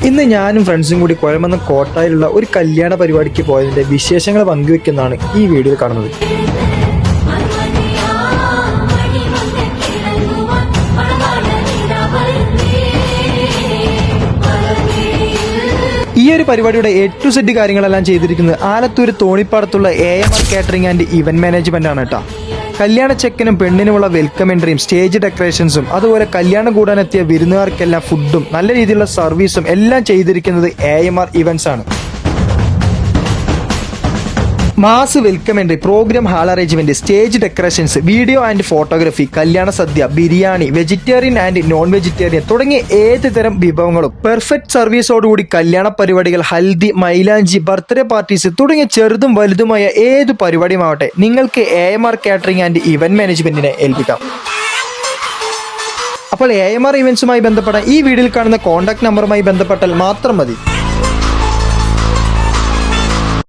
ഇന്ന് ഞാനും ഫ്രണ്ട്സും കൂടി കോയമ്പത്തൂർ കോട്ടായിലുള്ള ഒരു കല്യാണ പരിപാടിക്ക് പോയതിന്റെ വിശേഷങ്ങൾ പങ്കുവെക്കുന്നതാണ് ഈ വീഡിയോയിൽ കാണുന്നത്. ഈ ഒരു പരിപാടിയുടെ A to Z കാര്യങ്ങളെല്ലാം ചെയ്തിരിക്കുന്നത് ആലത്തൂർ തോണിപ്പാടത്തുള്ള AMR catering and event management ആണ് കേട്ടോ. കല്യാണ ചെക്കനും പെണ്ണിനുമുള്ള വെൽക്കം എൻട്രിയും സ്റ്റേജ് ഡെക്കറേഷൻസും അതുപോലെ കല്യാണം കൂടാനെത്തിയ വിരുന്നുകാർക്കെല്ലാം ഫുഡും നല്ല രീതിയിലുള്ള സർവീസും എല്ലാം ചെയ്തിരിക്കുന്നത് AMR ഇവന്റ്സ് ആണ്. Mass welcome entry, programme hall arrangement, stage decorations, video and photography, കല്യാണ സദ്യ, biryani, vegetarian and non vegetarian തുടങ്ങിയ ഏത് തരം വിഭവങ്ങളും പെർഫെക്റ്റ് സർവീസോടുകൂടി കല്യാണ പരിപാടികൾ, ഹൽദി, മൈലാഞ്ചി, ബർത്ത്ഡേ പാർട്ടീസ് തുടങ്ങിയ ചെറുതും വലുതുമായ ഏത് പരിപാടിയുമാവട്ടെ നിങ്ങൾക്ക് AMR കാറ്ററിംഗ് ആൻഡ് ഇവന്റ് മാനേജ്മെന്റിനെ ഏൽപ്പിക്കാം. അപ്പോൾ AMR ഇവന്റ്സുമായി ബന്ധപ്പെടാൻ ഈ വീഡിയോയിൽ കാണുന്ന കോൺടാക്ട് നമ്പറുമായി ബന്ധപ്പെട്ടാൽ മാത്രം മതി.